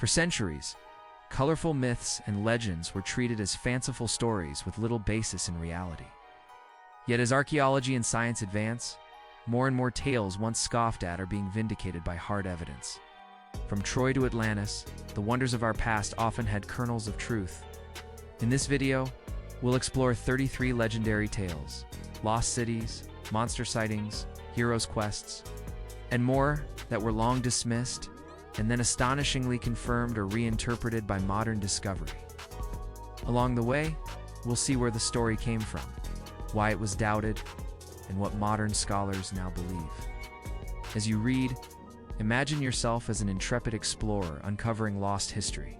For centuries, colorful myths and legends were treated as fanciful stories with little basis in reality. Yet as archaeology and science advance, more and more tales once scoffed at are being vindicated by hard evidence. From Troy to Atlantis, the wonders of our past often had kernels of truth. In this video, we'll explore 33 legendary tales, lost cities, monster sightings, heroes' quests, and more that were long dismissed and then astonishingly confirmed or reinterpreted by modern discovery. Along the way, we'll see where the story came from, why it was doubted, and what modern scholars now believe. As you read, imagine yourself as an intrepid explorer uncovering lost history.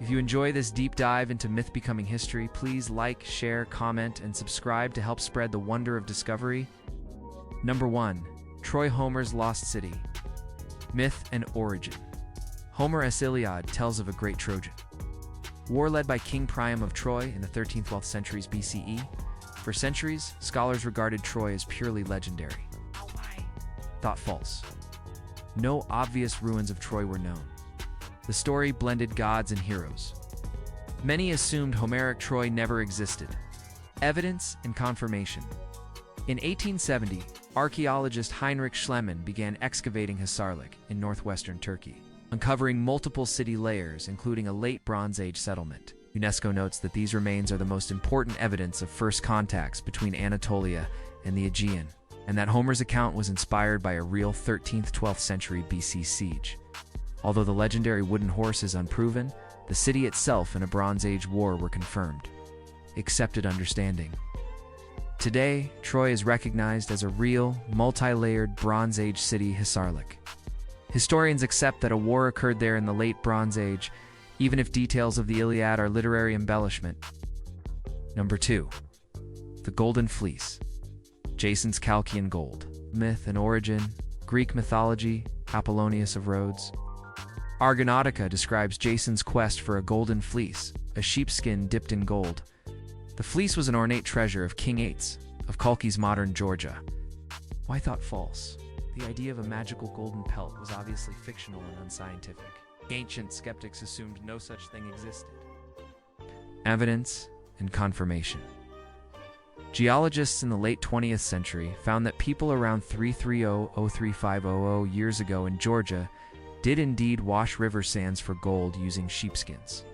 If you enjoy this deep dive into myth becoming history, please like, share, comment, and subscribe to help spread the wonder of discovery. Number 1. Troy Homer's Lost City. Myth and origin. Homer's Iliad tells of a great Trojan war led by King Pryam of Troy in the 13th-12th centuries BCE. For centuries, scholars regarded Troy as purely legendary. Thought false. No obvious ruins of Troy were known. The story blended gods and heroes. Many assumed Homeric Troy never existed. Evidence and confirmation. In 1870, archaeologist Heinrich Schliemann began excavating Hisarlik in northwestern Turkey, uncovering multiple city layers, including a late Bronze Age settlement. UNESCO notes that these remains are the most important evidence of first contacts between Anatolia and the Aegean, and that Homer's account was inspired by a real 13th-12th century BC siege. Although the legendary wooden horse is unproven, the city itself and a Bronze Age war were confirmed. Accepted understanding. Today, Troy is recognized as a real, multi-layered Bronze Age city, Hisarlik. Historians accept that a war occurred there in the late Bronze Age, even if details of the Iliad are literary embellishment. Number 2. The Golden Fleece. Jason's Chalkean gold. Myth and origin. Greek mythology, Apollonius of Rhodes. Argonautica describes Jason's quest for a golden fleece, a sheepskin dipped in gold. The fleece was an ornate treasure of King Ates, of Kalki's modern Georgia. Why thought false? The idea of a magical golden pelt was obviously fictional and unscientific. Ancient skeptics assumed no such thing existed. Evidence and confirmation. Geologists in the late 20th century found that people around 330-03500 years ago in Georgia did indeed wash river sands for gold using sheepskins.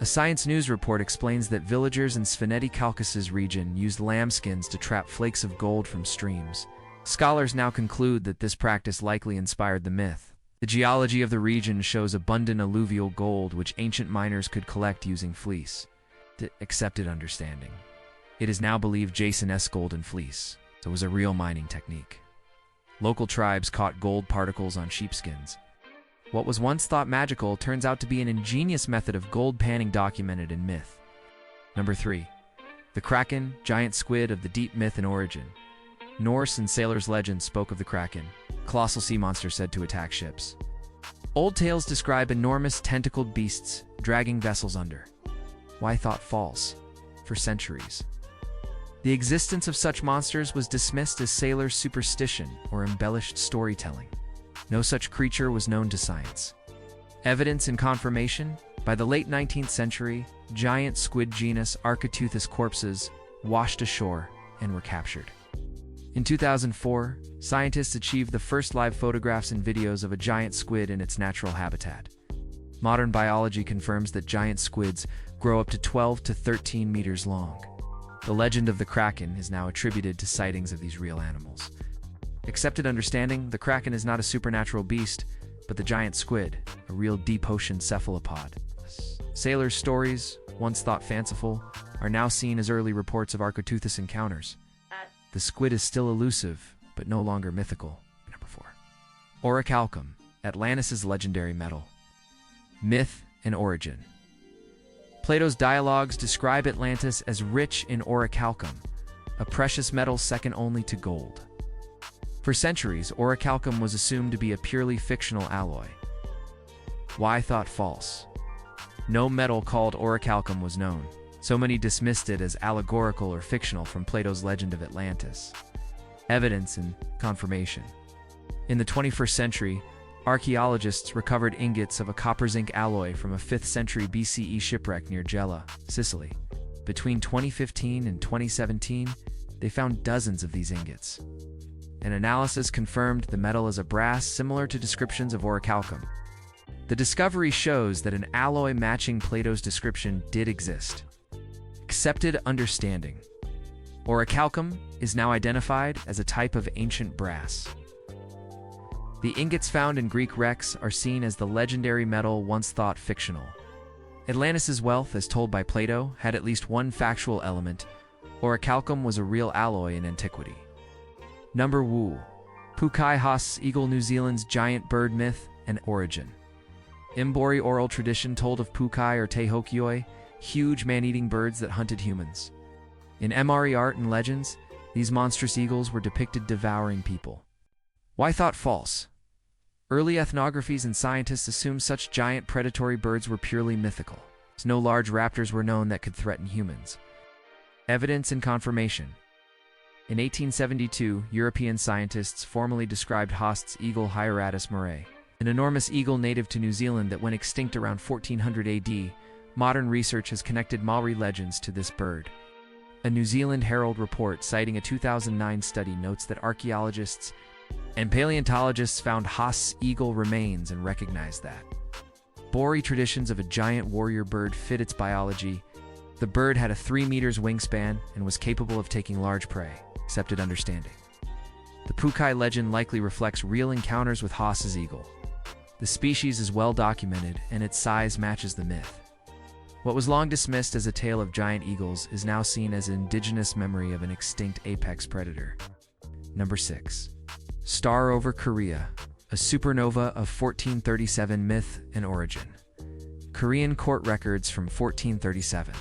A Science News report explains that villagers in Svaneti Caucasus region used lambskins to trap flakes of gold from streams. Scholars now conclude that this practice likely inspired the myth. The geology of the region shows abundant alluvial gold which ancient miners could collect using fleece. Accepted understanding. It is now believed Jason's golden fleece, so it was a real mining technique. Local tribes caught gold particles on sheepskins. What was once thought magical turns out to be an ingenious method of gold panning documented in myth. Number 3. The Kraken, giant squid of the deep myth and origin. Norse and sailors' legends spoke of the Kraken, colossal sea monster said to attack ships. Old tales describe enormous tentacled beasts dragging vessels under. Why thought false? For centuries, the existence of such monsters was dismissed as sailors' superstition or embellished storytelling. No such creature was known to science. Evidence and confirmation. By the late 19th century, giant squid genus Architeuthis corpses washed ashore and were captured. In 2004, scientists achieved the first live photographs and videos of a giant squid in its natural habitat. Modern biology confirms that giant squids grow up to 12 to 13 meters long. The legend of the Kraken is now attributed to sightings of these real animals. Accepted understanding, the Kraken is not a supernatural beast, but the giant squid, a real deep-ocean cephalopod. Sailors' stories, once thought fanciful, are now seen as early reports of Architeuthis encounters. The squid is still elusive, but no longer mythical. Number 4. Oricalum, Atlantis' legendary metal. Myth and origin. Plato's dialogues describe Atlantis as rich in oricalcum, a precious metal second only to gold. For centuries, oricalcum was assumed to be a purely fictional alloy. Why thought false? No metal called oricalcum was known. So many dismissed it as allegorical or fictional from Plato's legend of Atlantis. Evidence and confirmation. In the 21st century, Archaeologists recovered ingots of a copper-zinc alloy from a 5th century BCE shipwreck near Gela, Sicily. Between 2015 and 2017, they found dozens of these ingots. An analysis confirmed the metal is a brass similar to descriptions of Oricalum. The discovery shows that an alloy matching Plato's description did exist. Accepted understanding. Oricalum is now identified as a type of ancient brass. The ingots found in Greek wrecks are seen as the legendary metal once thought fictional. Atlantis' wealth, as told by Plato, had at least one factual element. Oricalum was a real alloy in antiquity. Number Wu. Pukai Haast's eagle, New Zealand's giant bird myth and origin. Imbori oral tradition told of Pukai or Tehokioi, huge man-eating birds that hunted humans. In MRE art and legends, these monstrous eagles were depicted devouring people. Why thought false? Early ethnographies and scientists assumed such giant predatory birds were purely mythical. No large raptors were known that could threaten humans. Evidence and confirmation. In 1872, European scientists formally described Haast's eagle Hieratus murray, an enormous eagle native to New Zealand that went extinct around 1400 AD. Modern research has connected Maori legends to this bird. A New Zealand Herald report citing a 2009 study notes that archaeologists and paleontologists found Haast's eagle remains and recognized that. Maori traditions of a giant warrior bird fit its biology. The bird had a 3 meters wingspan and was capable of taking large prey. Accepted understanding. The Pukai legend likely reflects real encounters with Haast's eagle. The species is well documented and its size matches the myth. What was long dismissed as a tale of giant eagles is now seen as an indigenous memory of an extinct apex predator. Number 6. Star over Korea, a supernova of 1437 myth and origin. Korean court records from 1437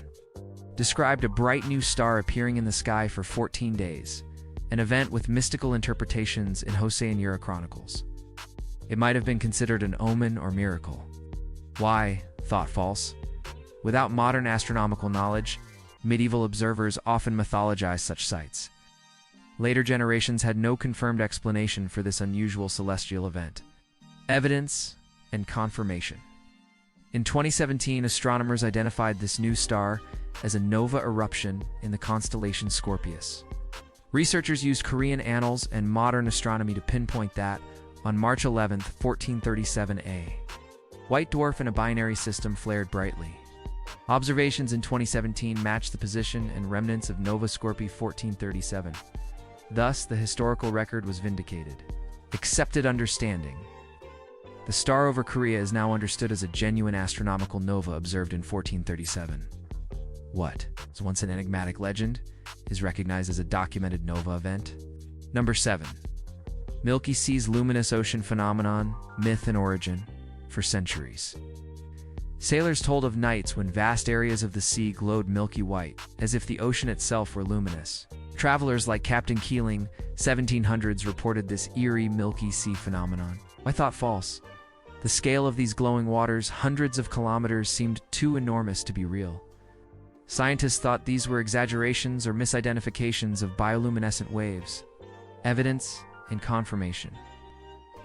described a bright new star appearing in the sky for 14 days, an event with mystical interpretations in Hosea and Uruk chronicles. It might have been considered an omen or miracle. Why? Thought false. Without modern astronomical knowledge, medieval observers often mythologize such sights. Later generations had no confirmed explanation for this unusual celestial event. Evidence and confirmation. In 2017, astronomers identified this new star as a nova eruption in the constellation Scorpius. Researchers used Korean annals and modern astronomy to pinpoint that, on March 11, 1437 a white dwarf in a binary system flared brightly. Observations in 2017 matched the position and remnants of Nova Scorpii 1437. Thus, the historical record was vindicated. Accepted understanding. The star over Korea is now understood as a genuine astronomical nova observed in 1437. What was once an enigmatic legend is recognized as a documented nova event. Number 7. Milky Seas luminous ocean phenomenon, myth and origin. For centuries, sailors told of nights when vast areas of the sea glowed milky white, as if the ocean itself were luminous. Travelers like Captain Keeling, 1700s, reported this eerie Milky Sea phenomenon. I thought false. The scale of these glowing waters, hundreds of kilometers, seemed too enormous to be real. Scientists thought these were exaggerations or misidentifications of bioluminescent waves. Evidence and confirmation.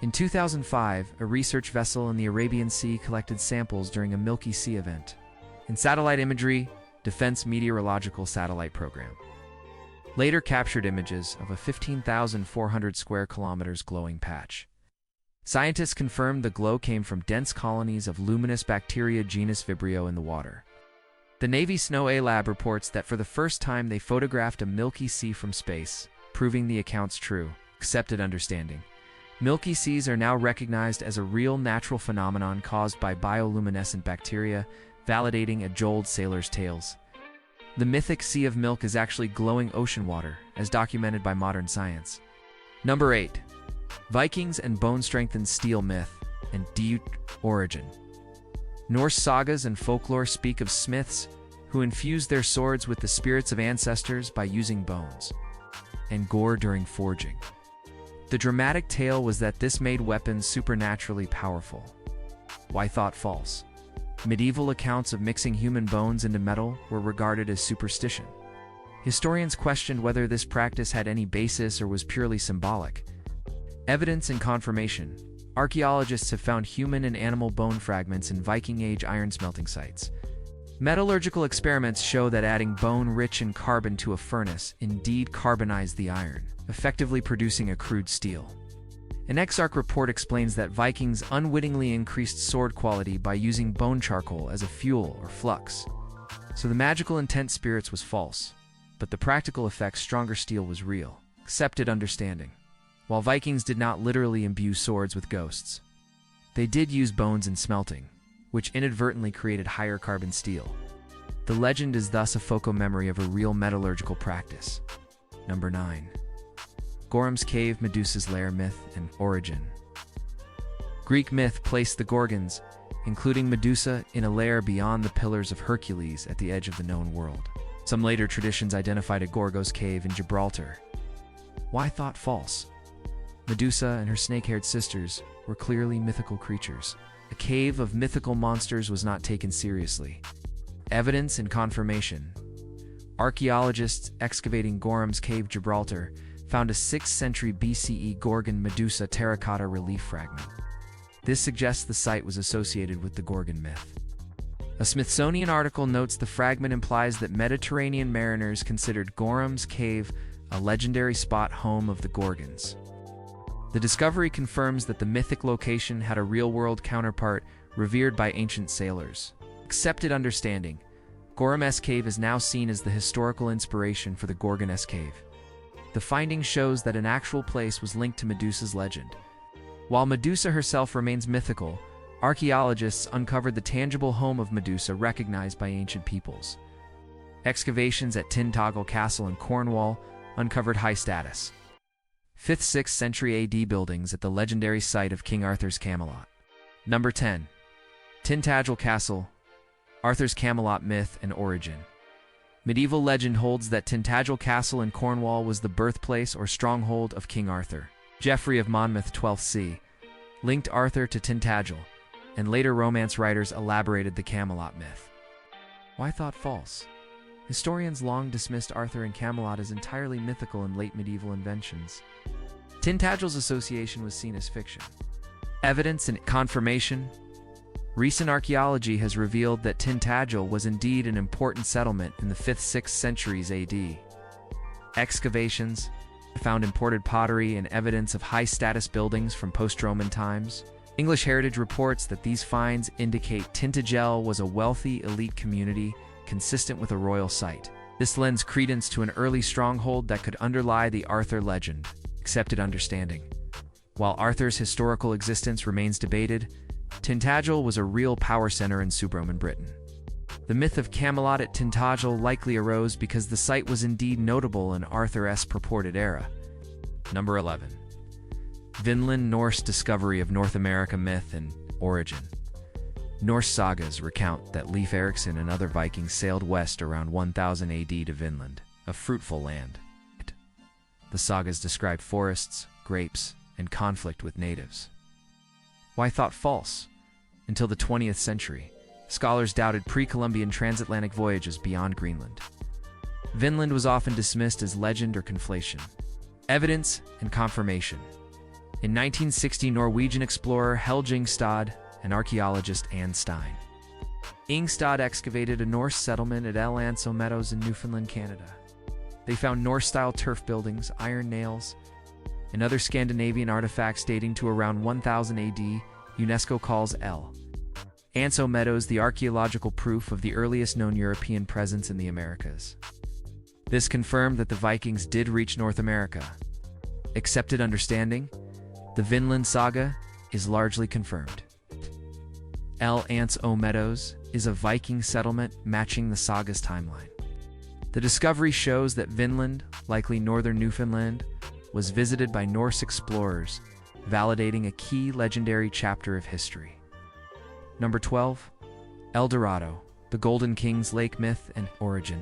In 2005, a research vessel in the Arabian Sea collected samples during a Milky Sea event. In satellite imagery, Defense Meteorological Satellite Program later captured images of a 15,400 square kilometers glowing patch. Scientists confirmed the glow came from dense colonies of luminous bacteria genus Vibrio in the water. The Navy Snow A Lab reports that for the first time they photographed a Milky Sea from space, proving the account's true. Accepted understanding. Milky Seas are now recognized as a real natural phenomenon caused by bioluminescent bacteria, validating age-old sailors' tales. The mythic Sea of Milk is actually glowing ocean water, as documented by modern science. Number 8. Vikings and bone-strengthened steel myth and origin. Norse sagas and folklore speak of smiths who infused their swords with the spirits of ancestors by using bones and gore during forging. The dramatic tale was that this made weapons supernaturally powerful. Why thought false? Medieval accounts of mixing human bones into metal were regarded as superstition. Historians questioned whether this practice had any basis or was purely symbolic. Evidence and confirmation. archaeologists have found human and animal bone fragments in Viking Age iron smelting sites. Metallurgical experiments show that adding bone rich in carbon to a furnace indeed carbonized the iron, effectively producing a crude steel. An Exarch report explains that Vikings unwittingly increased sword quality by using bone charcoal as a fuel or flux. So the magical intent spirits was false, but the practical effect stronger steel was real. Accepted understanding. While Vikings did not literally imbue swords with ghosts, they did use bones in smelting, which inadvertently created higher carbon steel. The legend is thus a focal memory of a real metallurgical practice. Number 9. Gorum's Cave, Medusa's Lair myth and origin. Greek myth placed the Gorgons, including Medusa, in a lair beyond the Pillars of Hercules at the edge of the known world. Some later traditions identified a Gorgo's cave in Gibraltar. Why thought false? Medusa and her snake-haired sisters were clearly mythical creatures. A cave of mythical monsters was not taken seriously. Evidence and confirmation. Archaeologists excavating Gorum's Cave, Gibraltar, found a 6th century BCE Gorgon Medusa terracotta relief fragment. This suggests the site was associated with the Gorgon myth. A Smithsonian article notes the fragment implies that Mediterranean mariners considered Gorum's Cave a legendary spot home of the Gorgons. The discovery confirms that the mythic location had a real-world counterpart revered by ancient sailors. Accepted understanding. Gorum's Cave is now seen as the historical inspiration for the Gorgon's Cave. The finding shows that an actual place was linked to Medusa's legend. While Medusa herself remains mythical, archaeologists uncovered the tangible home of Medusa recognized by ancient peoples. Excavations at Tintagel Castle in Cornwall uncovered high status 5th–6th century AD buildings at the legendary site of King Arthur's Camelot. Number 10. Tintagel Castle, Arthur's Camelot myth and origin. Medieval legend holds that Tintagel Castle in Cornwall was the birthplace or stronghold of King Arthur. Geoffrey of Monmouth, 12th c., linked Arthur to Tintagel, and later Romance writers elaborated the Camelot myth. Why thought false? Historians long dismissed Arthur and Camelot as entirely mythical and late medieval inventions. Tintagel's association was seen as fiction. Evidence and confirmation. Recent archaeology has revealed that Tintagel was indeed an important settlement in the 5th–6th centuries AD. Excavations found imported pottery and evidence of high-status buildings from post-Roman times. English Heritage reports that these finds indicate Tintagel was a wealthy, elite community consistent with a royal site. This lends credence to an early stronghold that could underlie the Arthur legend. Accepted understanding. While Arthur's historical existence remains debated, Tintagel was a real power center in sub-Roman Britain. The myth of Camelot at Tintagel likely arose because the site was indeed notable in Arthur's purported era. Number 11. Vinland Norse discovery of North America myth and origin. Norse sagas recount that Leif Erikson and other Vikings sailed west around 1000 AD to Vinland, a fruitful land. The sagas describe forests, grapes, and conflict with natives. Why thought false? Until the 20th century, scholars doubted pre-Columbian transatlantic voyages beyond Greenland. Vinland was often dismissed as legend or conflation. Evidence and confirmation. In 1960, Norwegian explorer Helge Ingstad and archaeologist Anne Stein. Ingstad excavated a Norse settlement at El Anso Meadows in Newfoundland, Canada. They found Norse-style turf buildings, iron nails, and other Scandinavian artifacts dating to around 1000 AD. UNESCO calls El Anso Meadows the archaeological proof of the earliest known European presence in the Americas. This confirmed that the Vikings did reach North America. Accepted understanding. The Vinland Saga is largely confirmed. El Anso Meadows is a Viking settlement matching the saga's timeline. The discovery shows that Vinland, likely northern Newfoundland, was visited by Norse explorers, validating a key legendary chapter of history. Number 12. El Dorado, the Golden King's Lake myth and origin.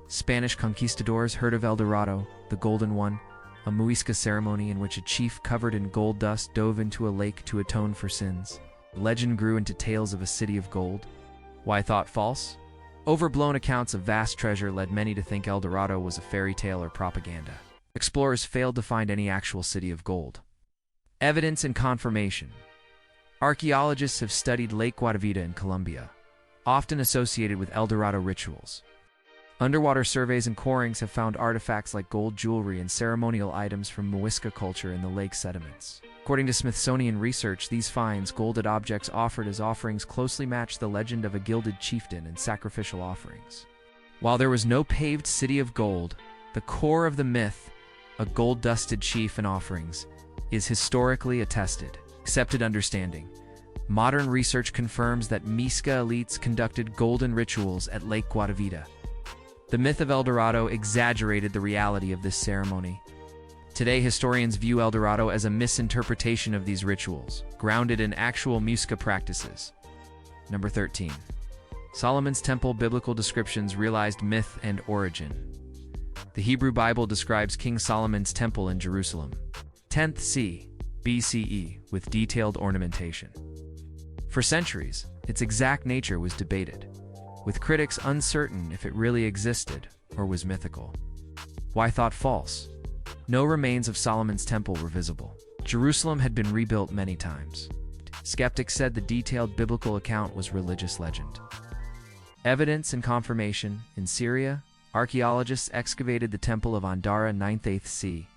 Spanish conquistadors heard of El Dorado, the Golden One, a muisca ceremony in which a chief covered in gold dust dove into a lake to atone for sins. Legend grew into tales of a city of gold. Why thought false? Overblown accounts of vast treasure led many to think El Dorado was a fairy tale or propaganda. Explorers failed to find any actual city of gold. Evidence and confirmation. Archaeologists have studied Lake Guatavita in Colombia, often associated with El Dorado rituals. Underwater surveys and corings have found artifacts like gold jewelry and ceremonial items from Muisca culture in the lake sediments. According to Smithsonian research, these finds, golded objects offered as offerings, closely match the legend of a gilded chieftain and sacrificial offerings. While there was no paved city of gold, the core of the myth, a gold-dusted chief and offerings, is historically attested. Accepted understanding. Modern research confirms that Muisca elites conducted golden rituals at Lake Guatavita. The myth of El Dorado exaggerated the reality of this ceremony. Today, historians view El Dorado as a misinterpretation of these rituals, grounded in actual Muisca practices. Number 13. Solomon's Temple biblical descriptions realized myth and origin. The Hebrew Bible describes King Solomon's temple in Jerusalem, 10th C. BCE, with detailed ornamentation. For centuries, its exact nature was debated, with critics uncertain if it really existed or was mythical. Why thought false? No remains of Solomon's temple were visible. Jerusalem had been rebuilt many times. Skeptics said the detailed biblical account was religious legend. Evidence and confirmation. In Syria, archaeologists excavated the temple of Andara 9th C.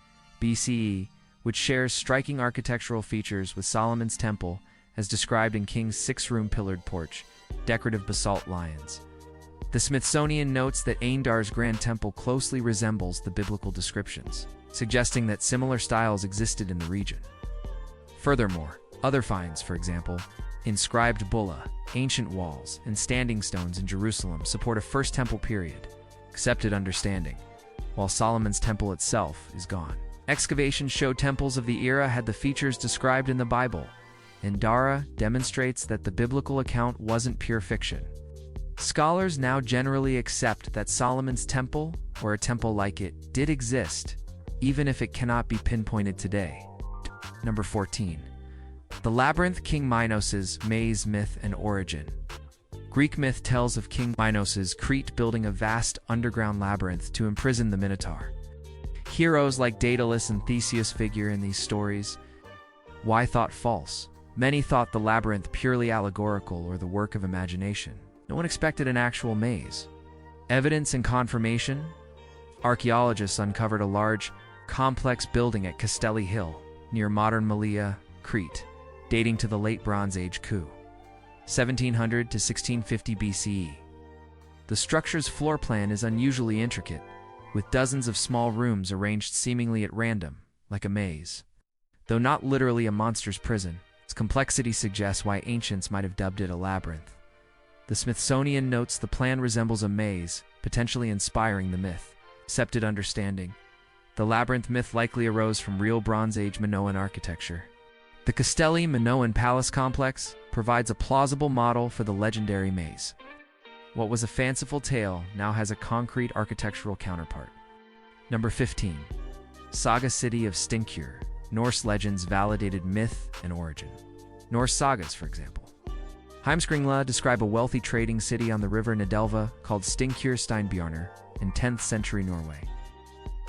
BCE, which shares striking architectural features with Solomon's temple, as described in King's six-room pillared porch, decorative basalt lions. The Smithsonian notes that Andar's Grand Temple closely resembles the biblical descriptions, suggesting that similar styles existed in the region. Furthermore, other finds, for example, inscribed bulla, ancient walls, and standing stones in Jerusalem support a First Temple period, accepted understanding, while Solomon's temple itself is gone. Excavations show temples of the era had the features described in the Bible, and Dara demonstrates that the biblical account wasn't pure fiction. Scholars now generally accept that Solomon's temple, or a temple like it, did exist, even if it cannot be pinpointed today. Number 14. The Labyrinth. King Minos' maze myth and origin. Greek myth tells of King Minos' Crete building a vast underground labyrinth to imprison the Minotaur. Heroes like Daedalus and Theseus figure in these stories. Why thought false? Many thought the labyrinth purely allegorical or the work of imagination. No one expected an actual maze. Evidence and confirmation. Archaeologists uncovered a large, complex building at Castelli Hill, near modern Malea, Crete, dating to the late Bronze Age Q. 1700 to 1650 BCE. The structure's floor plan is unusually intricate, with dozens of small rooms arranged seemingly at random, like a maze. Though not literally a monster's prison, its complexity suggests why ancients might have dubbed it a labyrinth. The Smithsonian notes the plan resembles a maze, potentially inspiring the myth. Accepted understanding. The labyrinth myth likely arose from real Bronze Age Minoan architecture. The Castelli Minoan Palace complex provides a plausible model for the legendary maze. What was a fanciful tale now has a concrete architectural counterpart. Number 15. Saga City of Stinkure. Norse legends validated myth and origin. Norse sagas, for example. Heimskringla describe a wealthy trading city on the river Nidelva called Stinkure Steinbjörnr in 10th century Norway.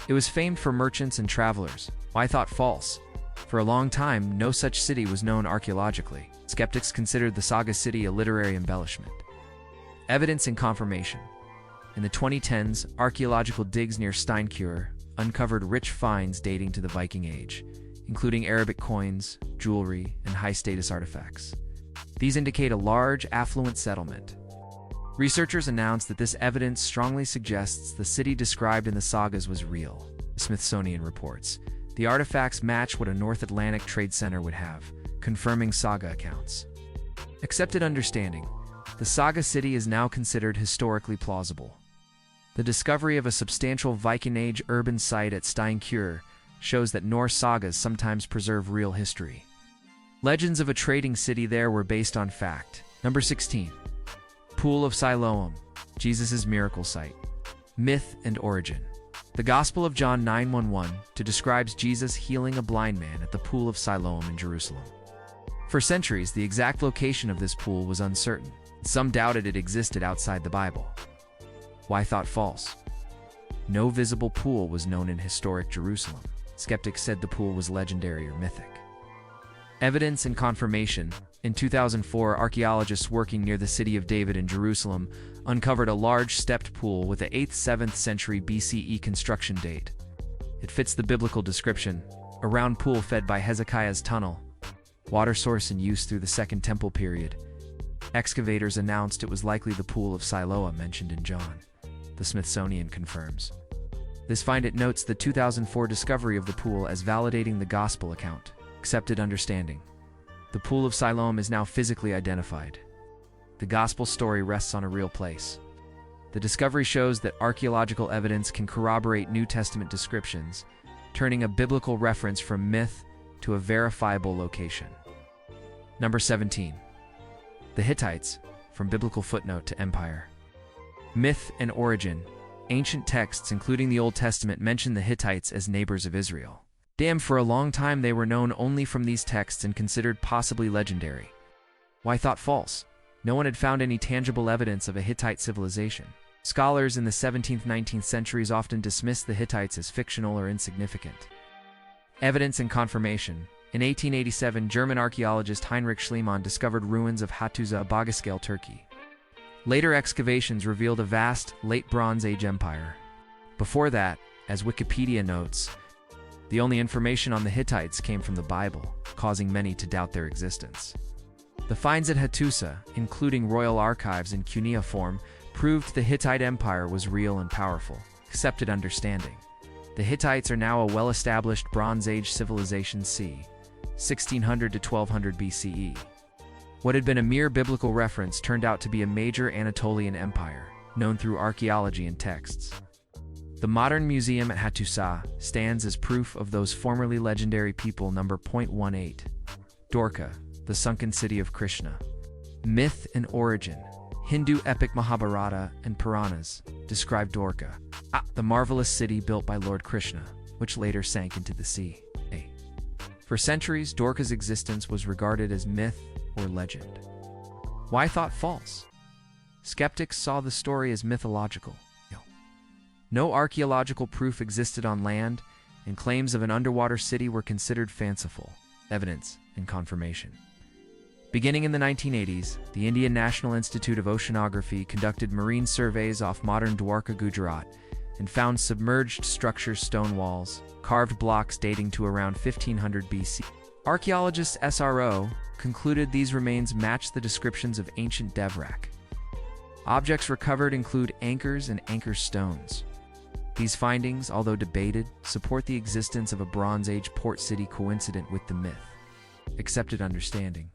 It was famed for merchants and travelers. Why thought false? For a long time, no such city was known archaeologically. Skeptics considered the Saga City a literary embellishment. Evidence and confirmation. In the 2010s, archaeological digs near Stinkure uncovered rich finds dating to the Viking Age, including Arabic coins, jewelry, and high-status artifacts. These indicate a large, affluent settlement. Researchers announced that this evidence strongly suggests the city described in the sagas was real. The Smithsonian reports. The artifacts match what a North Atlantic trade center would have, confirming saga accounts. Accepted understanding. The Saga City is now considered historically plausible. The discovery of a substantial Viking Age urban site at Stinkure shows that Norse sagas sometimes preserve real history. Legends of a trading city there were based on fact. Number 16. Pool of Siloam, Jesus' miracle site. Myth and origin. The Gospel of John 9:11 describes Jesus healing a blind man at the Pool of Siloam in Jerusalem. For centuries, the exact location of this pool was uncertain. Some doubted it existed outside the Bible. Why thought false? No visible pool was known in historic Jerusalem. Skeptics said the pool was legendary or mythic. Evidence and confirmation. In 2004, archaeologists working near the city of David in Jerusalem uncovered a large stepped pool with a 8th-7th century BCE construction date. It fits the biblical description, a round pool fed by Hezekiah's tunnel, water source in use through the Second Temple period. Excavators announced it was likely the pool of Siloam mentioned in John. The Smithsonian confirms. This find it notes the 2004 discovery of the pool as validating the gospel account. Accepted understanding. The pool of Siloam is now physically identified. The gospel story rests on a real place. The discovery shows that archaeological evidence can corroborate New Testament descriptions, turning a biblical reference from myth to a verifiable location. Number 17. The Hittites, from biblical footnote to empire. Myth and origin. Ancient texts, including the Old Testament, mention the Hittites as neighbors of Israel. For a long time they were known only from these texts and considered possibly legendary. Why thought false? No one had found any tangible evidence of a Hittite civilization. Scholars in the 17th-19th centuries often dismissed the Hittites as fictional or insignificant. Evidence and confirmation. In 1887, German archaeologist Heinrich Schliemann discovered ruins of Hattusa, Bogascale, Turkey. Later excavations revealed a vast, late Bronze Age empire. Before that, as Wikipedia notes, the only information on the Hittites came from the Bible, causing many to doubt their existence. The finds at Hattusa, including royal archives in cuneiform, proved the Hittite Empire was real and powerful. Accepted understanding. The Hittites are now a well-established Bronze Age civilization c. 1600 to 1200 BCE. What had been a mere biblical reference turned out to be a major Anatolian empire, known through archaeology and texts. The modern museum at Hattusa stands as proof of those formerly legendary people. Number 18. Dorca, the sunken city of Krishna. Myth and origin. Hindu epic Mahabharata and Puranas describe Dorca, the marvelous city built by Lord Krishna, which later sank into the sea. For centuries, Dorca's existence was regarded as myth or legend. Why thought false? Skeptics saw the story as mythological. No archaeological proof existed on land, and claims of an underwater city were considered fanciful. Evidence and confirmation. Beginning in the 1980s, the Indian National Institute of Oceanography conducted marine surveys off modern Dwarka, Gujarat, and found submerged structures, stone walls, carved blocks dating to around 1500 BC. Archaeologist SRO concluded these remains match the descriptions of ancient Devrak. Objects recovered include anchors and anchor stones. These findings, although debated, support the existence of a Bronze Age port city coincident with the myth. Accepted understanding.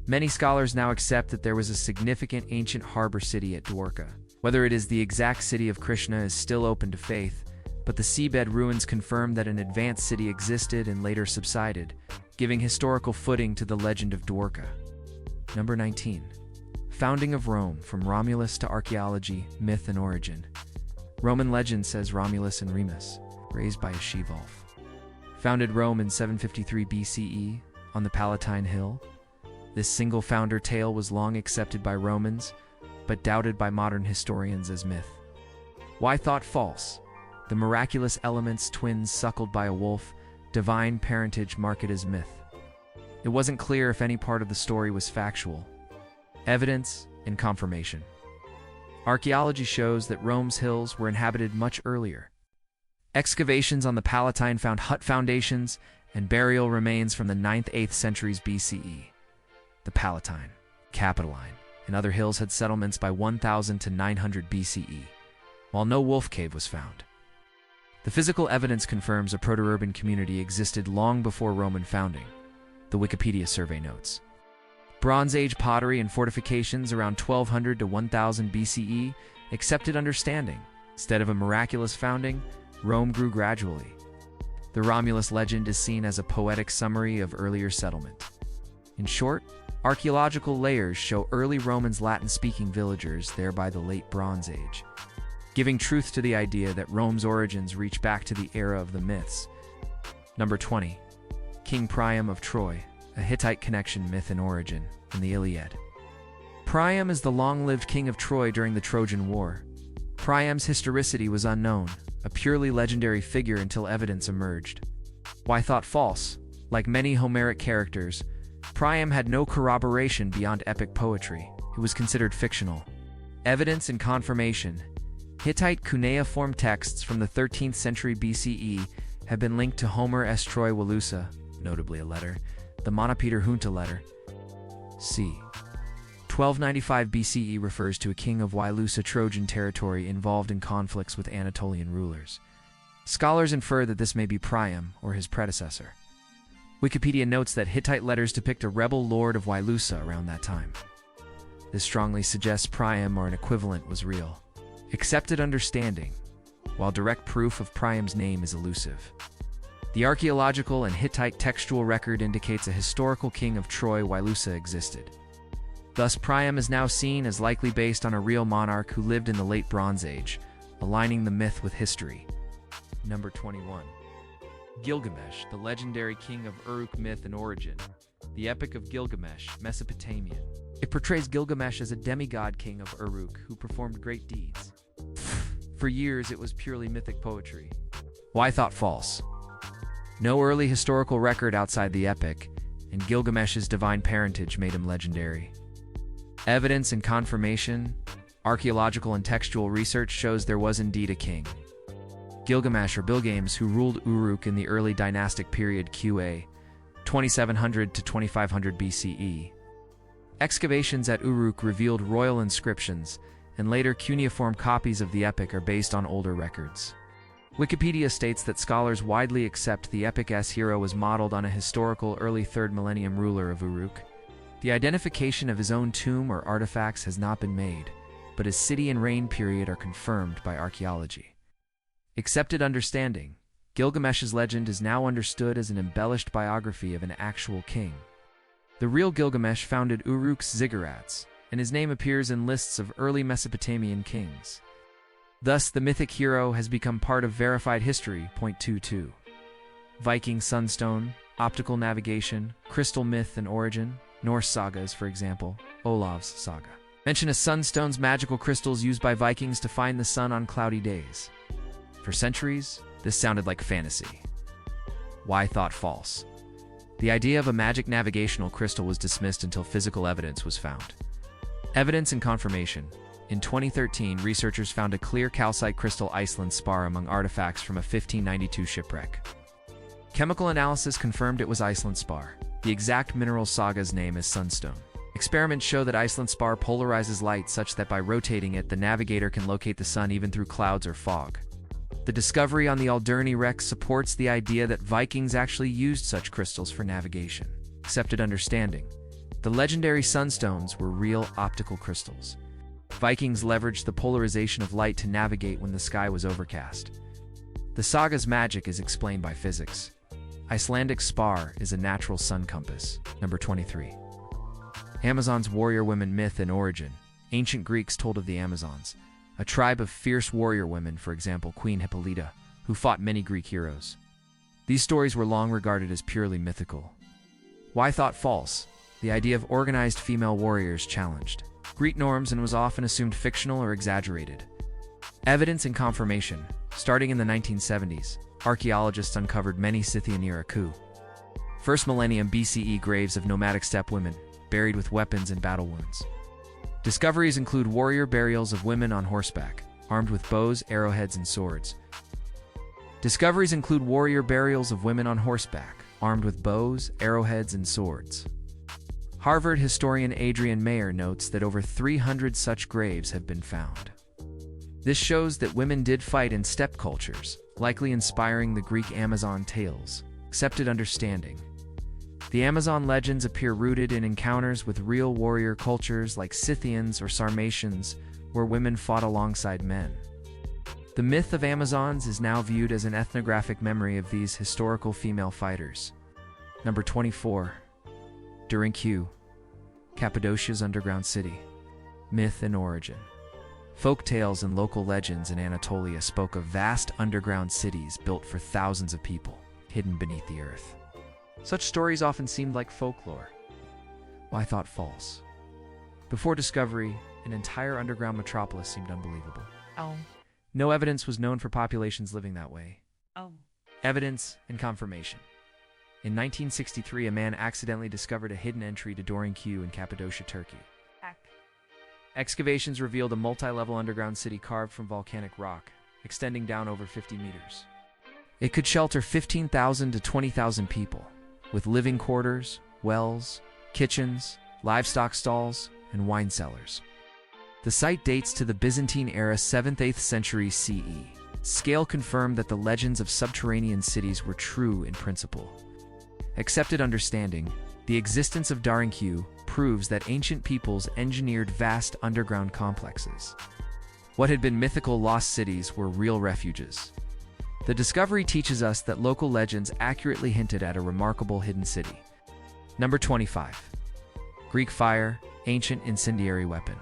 Many scholars now accept that there was a significant ancient harbor city at Dorca. Whether it is the exact city of Krishna is still open to faith, but the seabed ruins confirm that an advanced city existed and later subsided, giving historical footing to the legend of Dorca. Number 19. Founding of Rome, from Romulus to archaeology, myth and origin. Roman legend says Romulus and Remus, raised by a she-wolf, founded Rome in 753 BCE on the Palatine Hill. This single founder tale was long accepted by Romans, but doubted by modern historians as myth. Why thought false? The miraculous elements, twins suckled by a wolf, divine parentage marked as myth. It wasn't clear if any part of the story was factual. Evidence and confirmation. Archaeology shows that Rome's hills were inhabited much earlier. Excavations on the Palatine found hut foundations and burial remains from the 9th-8th centuries BCE. The Palatine, Capitoline, and other hills had settlements by 1000 to 900 BCE, while no wolf cave was found. The physical evidence confirms a proto-urban community existed long before Roman founding, the Wikipedia survey notes. Bronze Age pottery and fortifications around 1200 to 1000 BCE accepted understanding. Instead of a miraculous founding, Rome grew gradually. The Romulus legend is seen as a poetic summary of earlier settlement. In short, archaeological layers show early Romans Latin-speaking villagers there by the late Bronze Age, giving truth to the idea that Rome's origins reach back to the era of the myths. Number 20. King Pryam of Troy, a Hittite connection, myth and origin, in the Iliad. Pryam is the long-lived king of Troy during the Trojan War. Pryam's historicity was unknown, a purely legendary figure until evidence emerged. Why thought false? Like many Homeric characters, Pryam had no corroboration beyond epic poetry. It was considered fictional. Evidence and confirmation. Hittite cuneiform texts from the 13th century BCE have been linked to Homer's Troy Walusa, notably a letter, the Monopeter Junta letter. c. 1295 BCE refers to a king of Walusa Trojan territory involved in conflicts with Anatolian rulers. Scholars infer that this may be Pryam or his predecessor. Wikipedia notes that Hittite letters depict a rebel lord of Walusa around that time. This strongly suggests Pryam or an equivalent was real. Accepted understanding, while direct proof of Pryam's name is elusive. The archaeological and Hittite textual record indicates a historical king of Troy Walusa existed. Thus, Pryam is now seen as likely based on a real monarch who lived in the late Bronze Age, aligning the myth with history. Number 21. Gilgamesh, the legendary king of Uruk myth and origin. The Epic of Gilgamesh, Mesopotamian. It portrays Gilgamesh as a demigod king of Uruk who performed great deeds. For years, it was purely mythic poetry. Why thought false? No early historical record outside the epic, and Gilgamesh's divine parentage made him legendary. Evidence and confirmation. Archaeological and textual research shows there was indeed a king, Gilgamesh or Bilgames, who ruled Uruk in the early dynastic period QA, 2700 to 2500 BCE. Excavations at Uruk revealed royal inscriptions, and later cuneiform copies of the epic are based on older records. Wikipedia states that scholars widely accept the epic's hero was modeled on a historical early 3rd millennium ruler of Uruk. The identification of his own tomb or artifacts has not been made, but his city and reign period are confirmed by archaeology. Accepted understanding. Gilgamesh's legend is now understood as an embellished biography of an actual king. The real Gilgamesh founded Uruk's ziggurats, and his name appears in lists of early Mesopotamian kings. Thus, the mythic hero has become part of verified history. Point 22. Viking sunstone, optical navigation, crystal myth and origin. Norse sagas, for example, Olav's Saga, mention a sunstone's magical crystals used by Vikings to find the sun on cloudy days. For centuries, this sounded like fantasy. Why thought false? The idea of a magic navigational crystal was dismissed until physical evidence was found. Evidence and confirmation. In 2013, researchers found a clear calcite crystal Iceland spar among artifacts from a 1592 shipwreck. Chemical analysis confirmed it was Iceland spar. The exact mineral Saga's name is sunstone. Experiments show that Iceland spar polarizes light such that by rotating it, the navigator can locate the sun even through clouds or fog. The discovery on the Alderney wreck supports the idea that Vikings actually used such crystals for navigation. Accepted understanding. The legendary sunstones were real optical crystals. Vikings leveraged the polarization of light to navigate when the sky was overcast. The Saga's magic is explained by physics. Icelandic spar is a natural sun compass. Number 23. Amazons warrior women myth and origin. Ancient Greeks told of the Amazons, a tribe of fierce warrior women, for example Queen Hippolyta, who fought many Greek heroes. These stories were long regarded as purely mythical. Why thought false? The idea of organized female warriors challenged Greek norms and was often assumed fictional or exaggerated. Evidence and confirmation. Starting in the 1970s, archaeologists uncovered many Scythian-era coup. First millennium BCE graves of nomadic steppe women, buried with weapons and battle wounds. Discoveries include warrior burials of women on horseback, armed with bows, arrowheads, and swords. Discoveries include warrior burials of women on horseback, armed with bows, arrowheads, and swords. Harvard historian Adrian Mayer notes that over 300 such graves have been found. This shows that women did fight in steppe cultures, likely inspiring the Greek Amazon tales. Accepted understanding. The Amazon legends appear rooted in encounters with real warrior cultures like Scythians or Sarmatians, where women fought alongside men. The myth of Amazons is now viewed as an ethnographic memory of these historical female fighters. Number 24. During Q Cappadocia's underground city. Myth and origin. Folk tales and local legends in Anatolia spoke of vast underground cities built for thousands of people, hidden beneath the earth. Such stories often seemed like folklore. Why thought false? Before discovery, an entire underground metropolis seemed unbelievable. No evidence was known for populations living that way. Evidence and confirmation. In 1963, a man accidentally discovered a hidden entry to Dorado Q in Cappadocia, Turkey. Excavations revealed a multi-level underground city carved from volcanic rock, extending down over 50 meters. It could shelter 15,000 to 20,000 people, with living quarters, wells, kitchens, livestock stalls, and wine cellars. The site dates to the Byzantine era 7th-8th century CE. Scale confirmed that the legends of subterranean cities were true in principle. Accepted understanding, the existence of Dorado Q proves that ancient peoples engineered vast underground complexes. What had been mythical lost cities were real refuges. The discovery teaches us that local legends accurately hinted at a remarkable hidden city. Number 25. Greek fire, ancient incendiary weapon.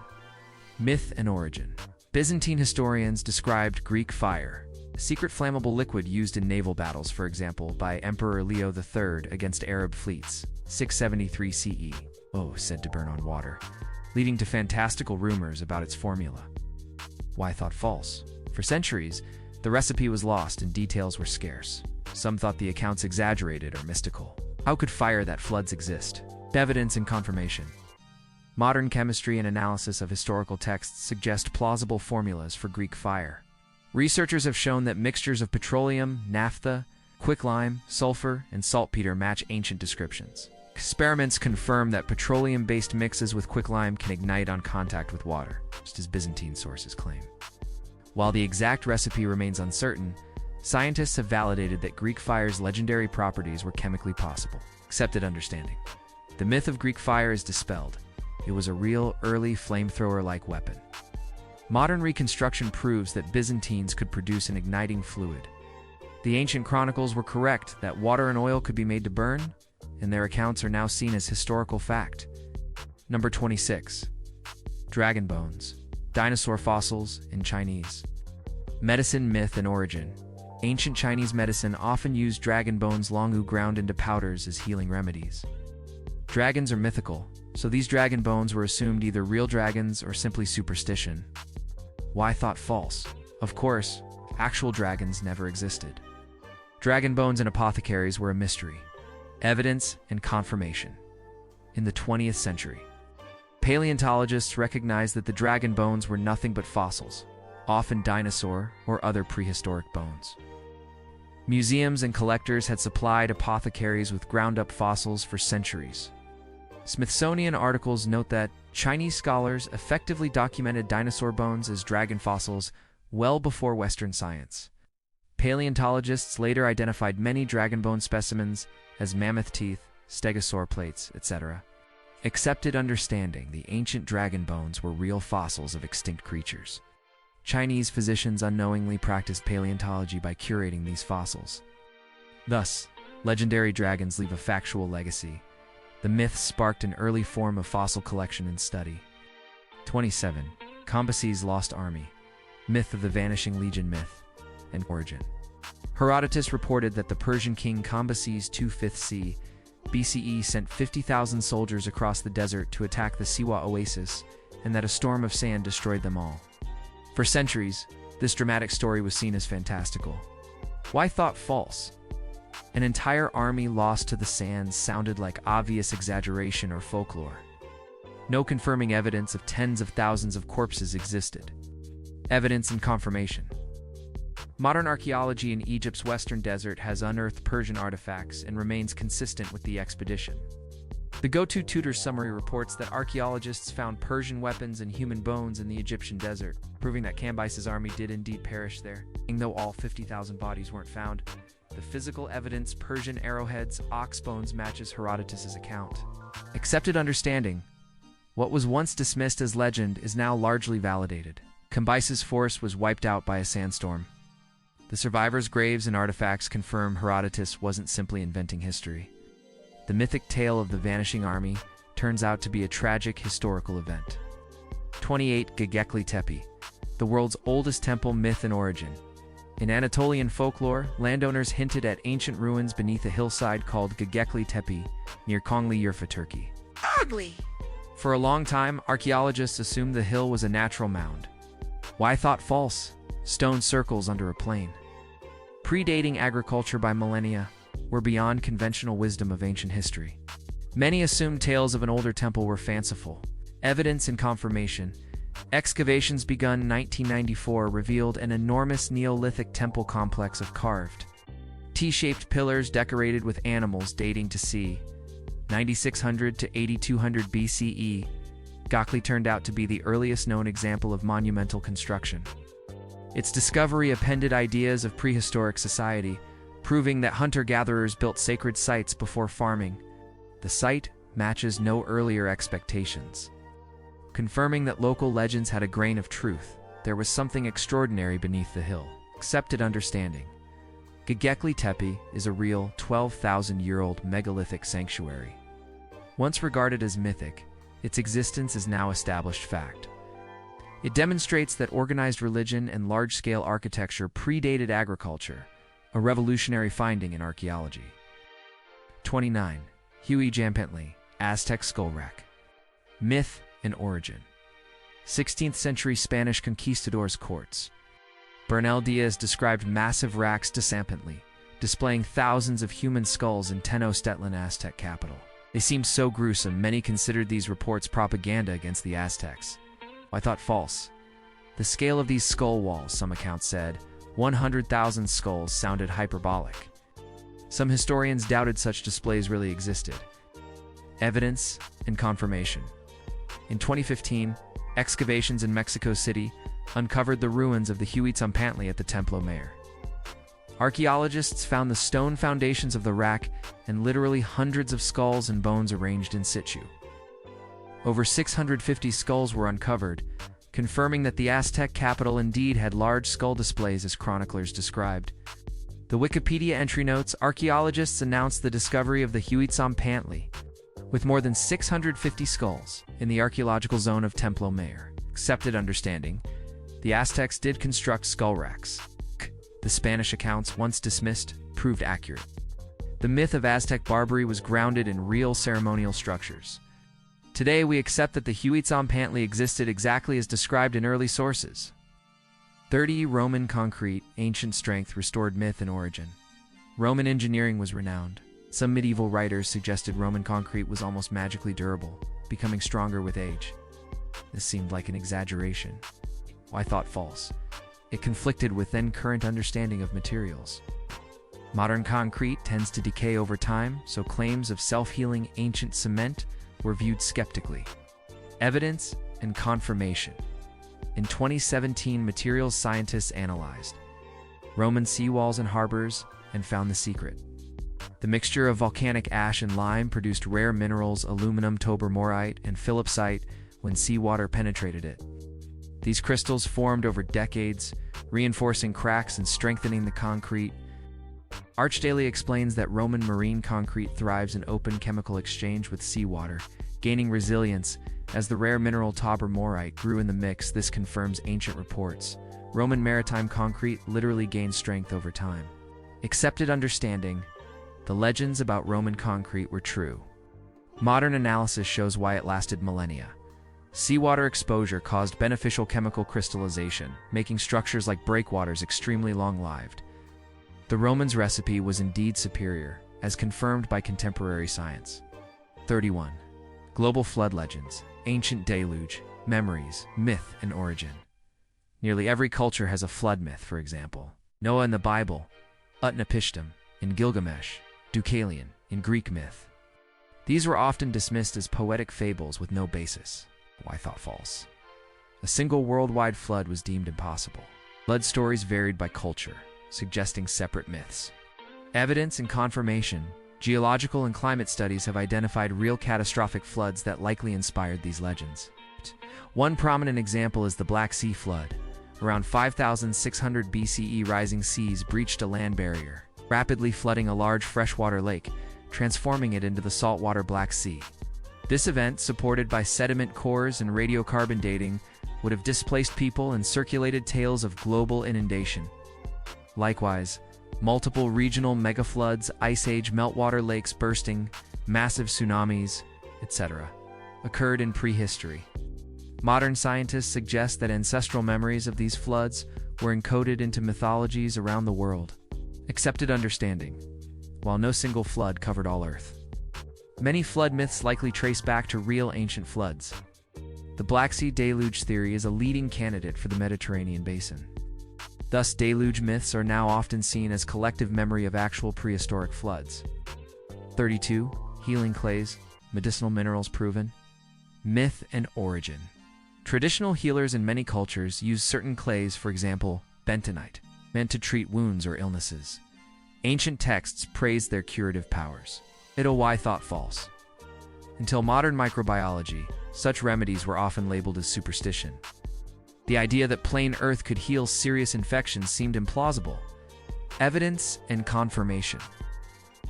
Myth and origin. Byzantine historians described Greek fire, a secret flammable liquid used in naval battles, for example, by Emperor Leo III against Arab fleets, 673 CE, said to burn on water, leading to fantastical rumors about its formula. Why thought false? For centuries, the recipe was lost and details were scarce. Some thought the accounts exaggerated or mystical. How could fire that floods exist? Evidence and confirmation. Modern chemistry and analysis of historical texts suggest plausible formulas for Greek fire. Researchers have shown that mixtures of petroleum, naphtha, quicklime, sulfur, and saltpeter match ancient descriptions. Experiments confirm that petroleum-based mixes with quicklime can ignite on contact with water, just as Byzantine sources claim. While the exact recipe remains uncertain, scientists have validated that Greek fire's legendary properties were chemically possible. Accepted understanding. The myth of Greek fire is dispelled. It was a real, early flamethrower-like weapon. Modern reconstruction proves that Byzantines could produce an igniting fluid. The ancient chronicles were correct that water and oil could be made to burn, and their accounts are now seen as historical fact. Number 26. Dragon bones. Dinosaur fossils in Chinese. Medicine, myth, and origin. Ancient Chinese medicine often used dragon bones longu ground into powders as healing remedies. Dragons are mythical, so these dragon bones were assumed either real dragons or simply superstition. Why thought false? Of course, actual dragons never existed. Dragon bones and apothecaries were a mystery. Evidence and confirmation. In the 20th century, paleontologists recognized that the dragon bones were nothing but fossils, often dinosaur or other prehistoric bones. Museums and collectors had supplied apothecaries with ground-up fossils for centuries. Smithsonian articles note that Chinese scholars effectively documented dinosaur bones as dragon fossils well before Western science. Paleontologists later identified many dragon bone specimens as mammoth teeth, stegosaur plates, etc. Accepted understanding, the ancient dragon bones were real fossils of extinct creatures. Chinese physicians unknowingly practiced paleontology by curating these fossils. Thus, legendary dragons leave a factual legacy. The myth sparked an early form of fossil collection and study. 27. Cambyses' Lost Army. Myth of the Vanishing Legion myth and origin. Herodotus reported that the Persian king Cambyses II 5th c. BCE sent 50,000 soldiers across the desert to attack the Siwa oasis, and that a storm of sand destroyed them all. For centuries, this dramatic story was seen as fantastical. Why thought false? An entire army lost to the sands sounded like obvious exaggeration or folklore. No confirming evidence of tens of thousands of corpses existed. Evidence and confirmation. Modern archaeology in Egypt's western desert has unearthed Persian artifacts and remains consistent with the expedition. The Go-To Tutor's summary reports that archaeologists found Persian weapons and human bones in the Egyptian desert, proving that Cambyses' army did indeed perish there. Though all 50,000 bodies weren't found, the physical evidence, Persian arrowheads, ox bones, matches Herodotus' account. Accepted understanding. What was once dismissed as legend is now largely validated. Cambyses' force was wiped out by a sandstorm. The survivors' graves and artifacts confirm Herodotus wasn't simply inventing history. The mythic tale of the vanishing army turns out to be a tragic historical event. 28. Göbekli Tepe, the world's oldest temple, myth and origin. In Anatolian folklore, landowners hinted at ancient ruins beneath a hillside called Göbekli Tepe, near Kongli, Urfa, Turkey. Ugly! For a long time, archaeologists assumed the hill was a natural mound. Why thought false? Stone circles under a plain. Predating agriculture by millennia, were beyond conventional wisdom of ancient history. Many assumed tales of an older temple were fanciful. Evidence and confirmation. Excavations begun in 1994 revealed an enormous Neolithic temple complex of carved, T-shaped pillars decorated with animals dating to c. 9600 to 8200 BCE. Gokli turned out to be the earliest known example of monumental construction. Its discovery appended ideas of prehistoric society, proving that hunter-gatherers built sacred sites before farming. The site matches no earlier expectations. Confirming that local legends had a grain of truth, there was something extraordinary beneath the hill. Accepted understanding. Göbekli Tepe is a real 12,000-year-old megalithic sanctuary. Once regarded as mythic, its existence is now established fact. It demonstrates that organized religion and large-scale architecture predated agriculture, a revolutionary finding in archaeology. 29. Huitzilopochtli, Aztec skull rack. Myth and origin. 16th century Spanish conquistadors' courts. Bernal Diaz described massive racks de Tezcatli, displaying thousands of human skulls in Tenochtitlan Aztec capital. They seemed so gruesome, many considered these reports propaganda against the Aztecs. I thought false. The scale of these skull walls, some accounts said, 100,000 skulls, sounded hyperbolic. Some historians doubted such displays really existed. Evidence and confirmation. In 2015, excavations in Mexico City uncovered the ruins of the Huitzilopochtli at the Templo Mayor. Archaeologists found the stone foundations of the rack and literally hundreds of skulls and bones arranged in situ. Over 650 skulls were uncovered, confirming that the Aztec capital indeed had large skull displays as chroniclers described. The Wikipedia entry notes, archaeologists announced the discovery of the Huitzilopochtli, with more than 650 skulls, in the archaeological zone of Templo Mayor. Accepted understanding. The Aztecs did construct skull racks. The Spanish accounts, once dismissed, proved accurate. The myth of Aztec barbarity was grounded in real ceremonial structures. Today we accept that the Huitzilopochtli existed exactly as described in early sources. 30. Roman concrete, ancient strength, restored myth and origin. Roman engineering was renowned. Some medieval writers suggested Roman concrete was almost magically durable, becoming stronger with age. This seemed like an exaggeration. I thought false. It conflicted with then-current understanding of materials. Modern concrete tends to decay over time, so claims of self-healing ancient cement were viewed skeptically. Evidence and confirmation. In 2017, materials scientists analyzed Roman seawalls and harbors and found the secret. The mixture of volcanic ash and lime produced rare minerals aluminum tobermorite and philipsite when seawater penetrated it. These crystals formed over decades, reinforcing cracks and strengthening the concrete. Archdaly explains that Roman marine concrete thrives in open chemical exchange with seawater, gaining resilience as the rare mineral tobermorite grew in the mix. This confirms ancient reports. Roman maritime concrete literally gained strength over time. Accepted understanding. The legends about Roman concrete were true. Modern analysis shows why it lasted millennia. Seawater exposure caused beneficial chemical crystallization, making structures like breakwaters extremely long-lived. The Romans' recipe was indeed superior, as confirmed by contemporary science. 31. Global flood legends, ancient deluge, memories, myth, and origin. Nearly every culture has a flood myth, for example. Noah in the Bible, Utnapishtim in Gilgamesh, Deucalion in Greek myth. These were often dismissed as poetic fables with no basis. I thought false. A single worldwide flood was deemed impossible. Flood stories varied by culture, suggesting separate myths. Evidence and confirmation. Geological and climate studies have identified real catastrophic floods that likely inspired these legends. One prominent example is the Black Sea flood. Around 5,600 BCE, rising seas breached a land barrier, rapidly flooding a large freshwater lake, transforming it into the saltwater Black Sea. This event, supported by sediment cores and radiocarbon dating, would have displaced people and circulated tales of global inundation. Likewise, multiple regional megafloods, ice age meltwater lakes bursting, massive tsunamis, etc., occurred in prehistory. Modern scientists suggest that ancestral memories of these floods were encoded into mythologies around the world. Accepted understanding. while no single flood covered all Earth. Many flood myths likely trace back to real ancient floods. The Black Sea deluge theory is a leading candidate for the Mediterranean basin. Thus, deluge myths are now often seen as collective memory of actual prehistoric floods. 32. Healing clays, medicinal minerals proven. Myth and origin. Traditional healers in many cultures use certain clays, for example, bentonite, meant to treat wounds or illnesses. Ancient texts praised their curative powers. Why thought false. Until modern microbiology, such remedies were often labeled as superstition. The idea that plain earth could heal serious infections seemed implausible. Evidence and confirmation.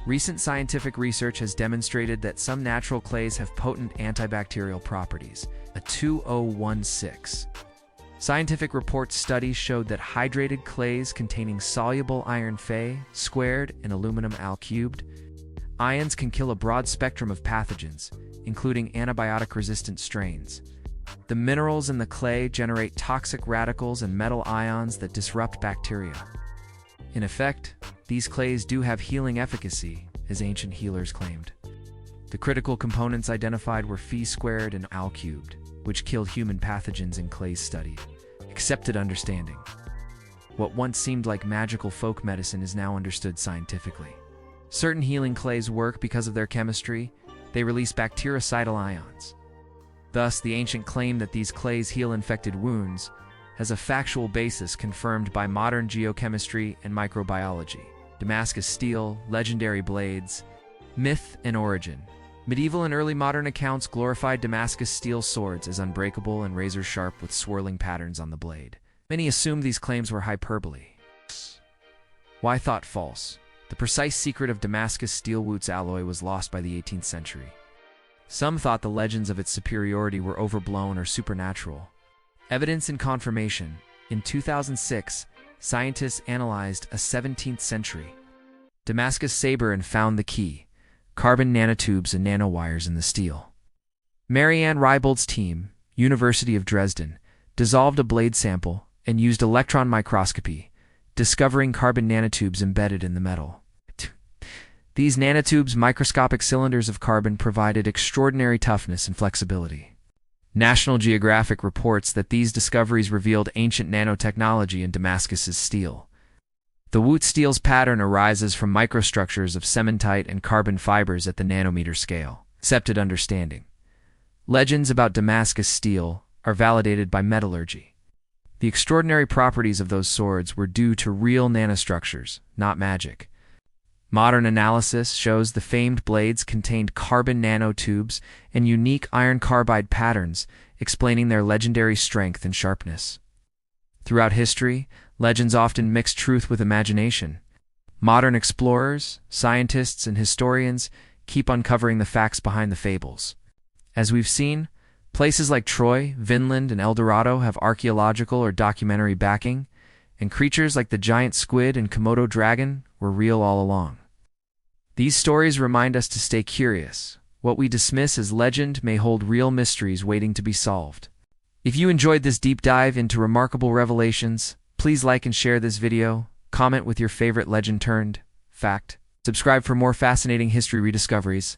Recent scientific research has demonstrated that some natural clays have potent antibacterial properties, a 2016. Scientific reports studies showed that hydrated clays containing soluble iron Fe squared and aluminum Al cubed ions can kill a broad spectrum of pathogens, including antibiotic-resistant strains. The minerals in the clay generate toxic radicals and metal ions that disrupt bacteria. In effect, these clays do have healing efficacy, as ancient healers claimed. The critical components identified were Fe squared and Al cubed, which killed human pathogens in clays studied. Accepted understanding. What once seemed like magical folk medicine is now understood scientifically. Certain healing clays work because of their chemistry. They release bactericidal ions. Thus, the ancient claim that these clays heal infected wounds has a factual basis confirmed by modern geochemistry and microbiology. Damascus steel, legendary blades. Myth and origin. Medieval and early modern accounts glorified Damascus steel swords as unbreakable and razor-sharp with swirling patterns on the blade. Many assumed these claims were hyperbole. Why thought false? The precise secret of Damascus steel Wootz alloy was lost by the 18th century. Some thought the legends of its superiority were overblown or supernatural. Evidence and confirmation. In 2006, scientists analyzed a 17th century Damascus saber and found the key: carbon nanotubes and nanowires in the steel. Marianne Reibold's team, University of Dresden, dissolved a blade sample and used electron microscopy, discovering carbon nanotubes embedded in the metal. These nanotubes, microscopic cylinders of carbon, provided extraordinary toughness and flexibility. National Geographic reports that these discoveries revealed ancient nanotechnology in Damascus's steel. The Wootz steel's pattern arises from microstructures of cementite and carbon fibers at the nanometer scale. Accepted understanding. Legends about Damascus steel are validated by metallurgy. The extraordinary properties of those swords were due to real nanostructures, not magic. Modern analysis shows the famed blades contained carbon nanotubes and unique iron carbide patterns, explaining their legendary strength and sharpness. Throughout history, legends often mix truth with imagination. Modern explorers, scientists, and historians keep uncovering the facts behind the fables. As we've seen, places like Troy, Vinland, and El Dorado have archaeological or documentary backing, and creatures like the giant squid and Komodo dragon were real all along. These stories remind us to stay curious. What we dismiss as legend may hold real mysteries waiting to be solved. If you enjoyed this deep dive into remarkable revelations, please like and share this video, comment with your favorite legend turned fact, subscribe for more fascinating history rediscoveries,